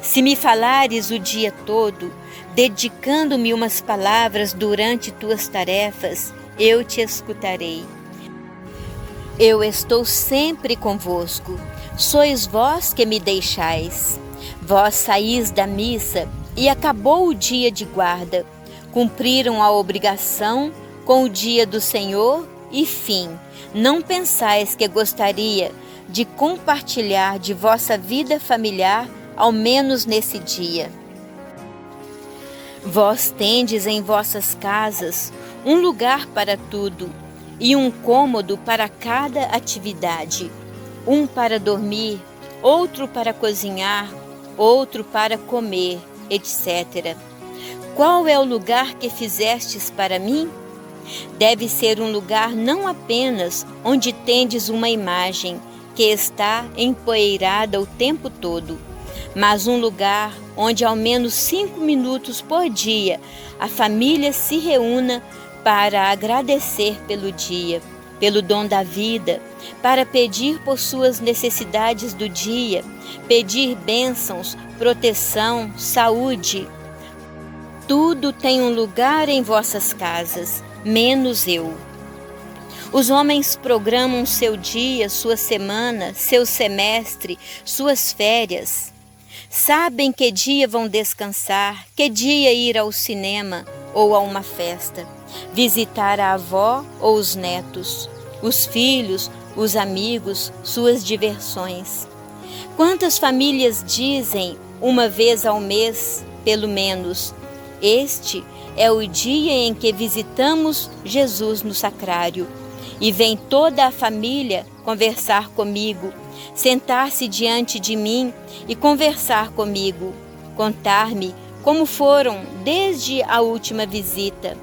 Se me falares o dia todo, dedicando-me umas palavras durante tuas tarefas, eu te escutarei. Eu estou sempre convosco, sois vós que me deixais. Vós saís da missa e acabou o dia de guarda. Cumpriram a obrigação com o dia do Senhor e fim. Não pensais que gostaria de compartilhar de vossa vida familiar, ao menos nesse dia. Vós tendes em vossas casas um lugar para tudo e um cômodo para cada atividade, um para dormir, outro para cozinhar, outro para comer, etc. Qual é o lugar que fizestes para mim? Deve ser um lugar não apenas onde tendes uma imagem que está empoeirada o tempo todo, mas um lugar onde ao menos 5 minutos por dia a família se reúna para agradecer pelo dia, pelo dom da vida, para pedir por suas necessidades do dia, pedir bênçãos, proteção, saúde. Tudo tem um lugar em vossas casas, menos eu. Os homens programam seu dia, sua semana, seu semestre, suas férias. Sabem que dia vão descansar, que dia ir ao cinema ou a uma festa, visitar a avó ou os netos, os filhos, os amigos, suas diversões. Quantas famílias dizem, uma vez ao mês, pelo menos: este é o dia em que visitamos Jesus no sacrário, e vem toda a família conversar comigo, sentar-se diante de mim e conversar comigo, contar-me como foram desde a última visita,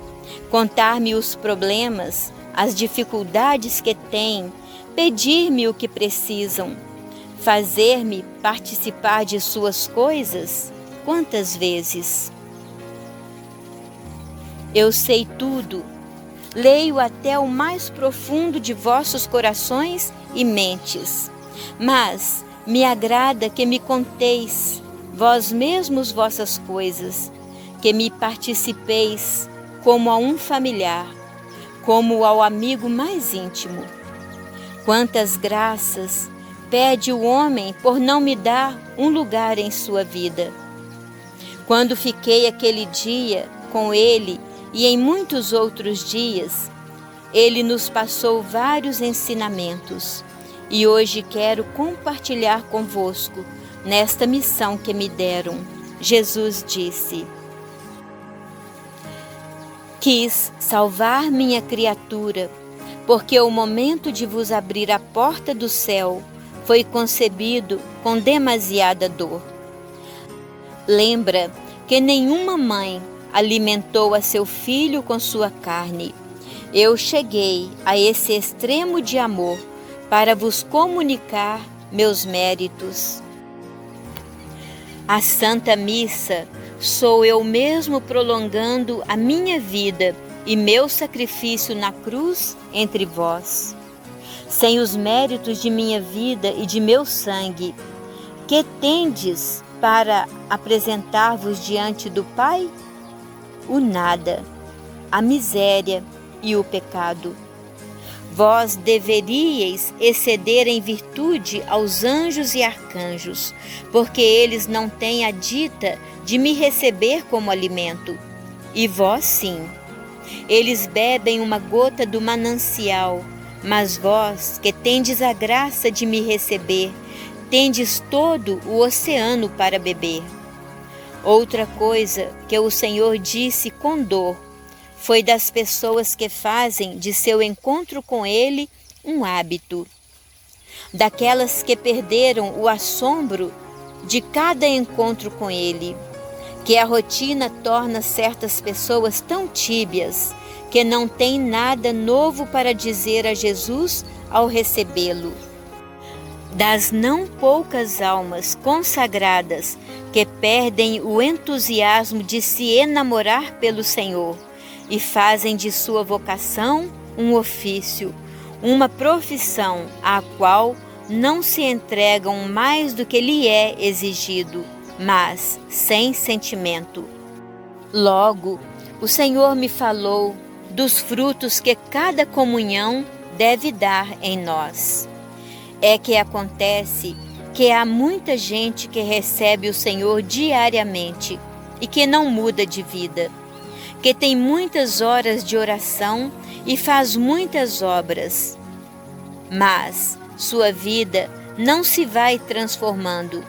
contar-me os problemas, as dificuldades que têm, pedir-me o que precisam, fazer-me participar de suas coisas. Quantas vezes? Eu sei tudo, leio até o mais profundo de vossos corações e mentes, mas me agrada que me conteis, vós mesmos, vossas coisas, que me participeis como a um familiar, como ao amigo mais íntimo. Quantas graças pede o homem por não me dar um lugar em sua vida. Quando fiquei aquele dia com ele e em muitos outros dias, ele nos passou vários ensinamentos e hoje quero compartilhar convosco nesta missão que me deram. Jesus disse: quis salvar minha criatura, porque o momento de vos abrir a porta do céu foi concebido com demasiada dor. Lembra que nenhuma mãe alimentou a seu filho com sua carne. Eu cheguei a esse extremo de amor para vos comunicar meus méritos. A Santa Missa sou eu mesmo prolongando a minha vida e meu sacrifício na cruz entre vós. Sem os méritos de minha vida e de meu sangue, que tendes para apresentar-vos diante do Pai? O nada, a miséria e o pecado. Vós deveríeis exceder em virtude aos anjos e arcanjos, porque eles não têm a dita de me receber como alimento. E vós sim. Eles bebem uma gota do manancial, mas vós, que tendes a graça de me receber, tendes todo o oceano para beber. Outra coisa que o Senhor disse com dor foi das pessoas que fazem de seu encontro com Ele um hábito. Daquelas que perderam o assombro de cada encontro com Ele, que a rotina torna certas pessoas tão tíbias que não têm nada novo para dizer a Jesus ao recebê-lo. das não poucas almas consagradas que perdem o entusiasmo de se enamorar pelo Senhor e fazem de sua vocação um ofício, uma profissão à qual não se entregam mais do que lhe é exigido, mas sem sentimento. Logo, o Senhor me falou dos frutos que cada comunhão deve dar em nós. É que acontece que há muita gente que recebe o Senhor diariamente e que não muda de vida, que tem muitas horas de oração e faz muitas obras, mas sua vida não se vai transformando,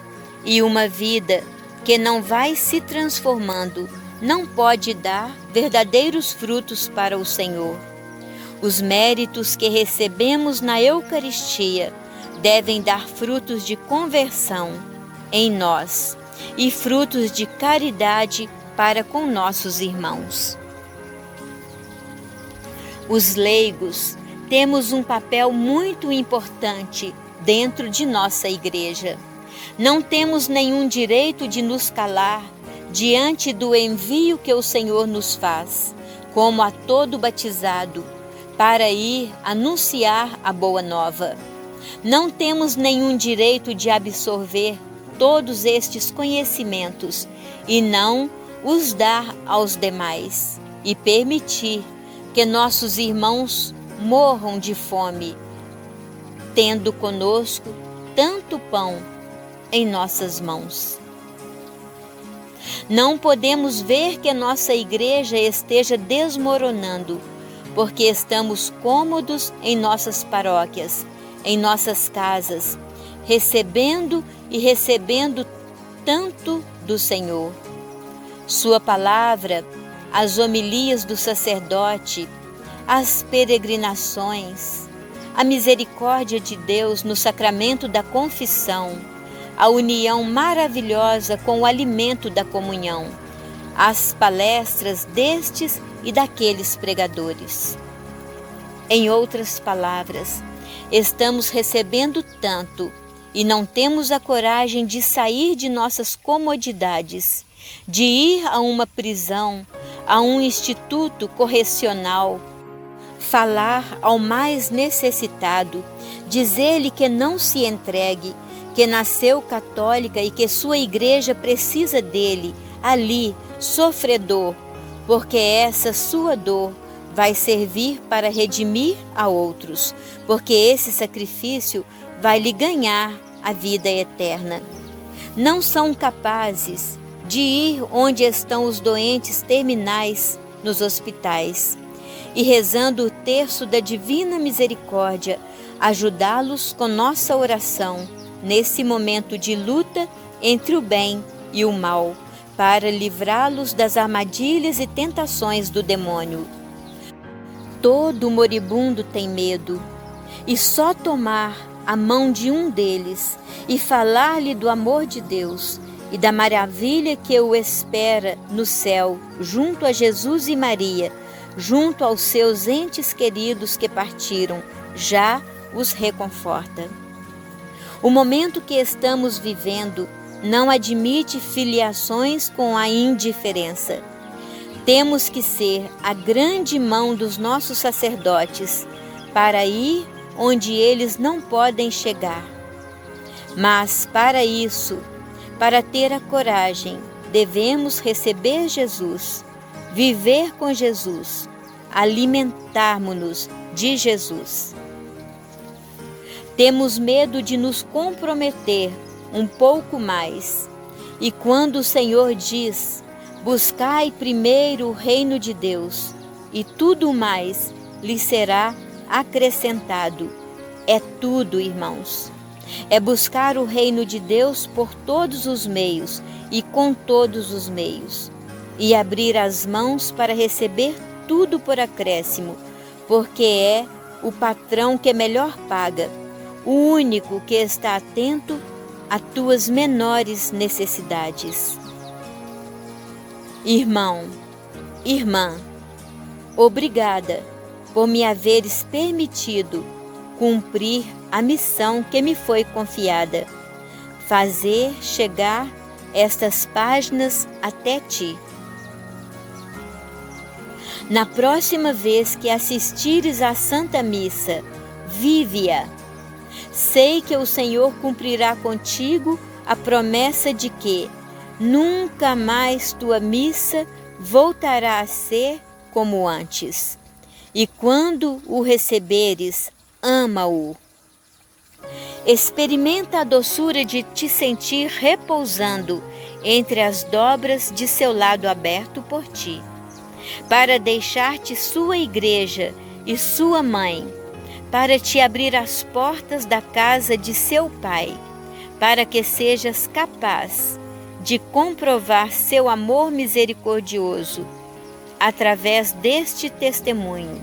e uma vida que não vai se transformando não pode dar verdadeiros frutos para o Senhor. Os méritos que recebemos na Eucaristia devem dar frutos de conversão em nós e frutos de caridade para com nossos irmãos. Os leigos temos um papel muito importante dentro de nossa igreja. Não temos nenhum direito de nos calar diante do envio que o Senhor nos faz, como a todo batizado, para ir anunciar a boa nova. Não temos nenhum direito de absorver todos estes conhecimentos e não os dar aos demais e permitir que nossos irmãos morram de fome, tendo conosco tanto pão em nossas mãos. Não podemos ver que nossa igreja esteja desmoronando, porque estamos cômodos em nossas paróquias, em nossas casas, recebendo tanto do Senhor. Sua palavra, as homilias do sacerdote, as peregrinações, a misericórdia de Deus no sacramento da confissão, a união maravilhosa com o alimento da comunhão, as palestras destes e daqueles pregadores. Em outras palavras, estamos recebendo tanto e não temos a coragem de sair de nossas comodidades, de ir a uma prisão, a um instituto correcional, falar ao mais necessitado, dizer-lhe que não se entregue, que nasceu católica e que sua igreja precisa dele, ali, sofredor, porque essa sua dor vai servir para redimir a outros, porque esse sacrifício vai lhe ganhar a vida eterna. Não são capazes de ir onde estão os doentes terminais nos hospitais e, rezando o terço da Divina Misericórdia, ajudá-los com nossa oração nesse momento de luta entre o bem e o mal, para livrá-los das armadilhas e tentações do demônio. Todo moribundo tem medo, e só tomar a mão de um deles e falar-lhe do amor de Deus e da maravilha que o espera no céu, junto a Jesus e Maria, junto aos seus entes queridos que partiram, já os reconforta. O momento que estamos vivendo não admite filiações com a indiferença. Temos que ser a grande mão dos nossos sacerdotes para ir onde eles não podem chegar. Mas para isso, para ter a coragem, devemos receber Jesus, viver com Jesus, alimentarmos-nos de Jesus. Temos medo de nos comprometer um pouco mais. E quando o Senhor diz: buscai primeiro o reino de Deus, e tudo mais lhe será acrescentado. É tudo, irmãos. É buscar o reino de Deus por todos os meios e com todos os meios. E abrir as mãos para receber tudo por acréscimo, porque é o patrão que melhor paga, o único que está atento a tuas menores necessidades. Irmão, irmã, obrigada por me haveres permitido cumprir a missão que me foi confiada, fazer chegar estas páginas até ti. Na próxima vez que assistires à Santa Missa, vive-a. Sei que o Senhor cumprirá contigo a promessa de que nunca mais tua missa voltará a ser como antes. E quando o receberes, ama-o. Experimenta a doçura de te sentir repousando entre as dobras de seu lado aberto por ti, para deixar-te sua igreja e sua mãe, para te abrir as portas da casa de seu Pai, para que sejas capaz de comprovar seu amor misericordioso através deste testemunho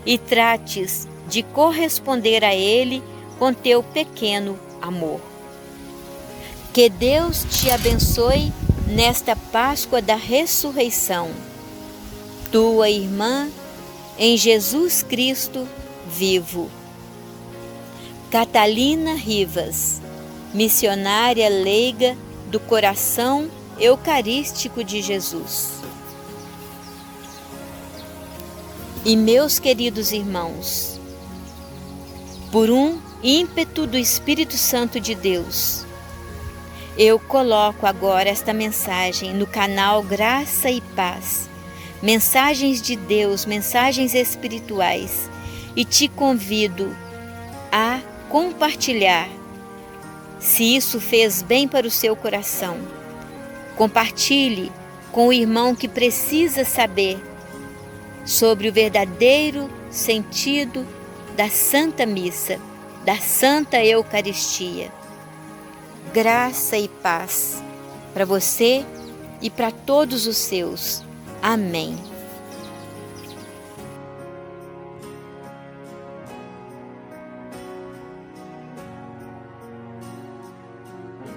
e trates de corresponder a ele com teu pequeno amor. Que Deus te abençoe nesta Páscoa da Ressurreição. Tua irmã em Jesus Cristo vivo. Catalina Rivas, missionária leiga do Coração Eucarístico de Jesus. E meus queridos irmãos, por um ímpeto do Espírito Santo de Deus, eu coloco agora esta mensagem no canal Graça e Paz, mensagens de Deus, mensagens espirituais, e te convido a compartilhar, se isso fez bem para o seu coração. Compartilhe com o irmão que precisa saber sobre o verdadeiro sentido da Santa Missa, da Santa Eucaristia. Graça e paz para você e para todos os seus. Amém.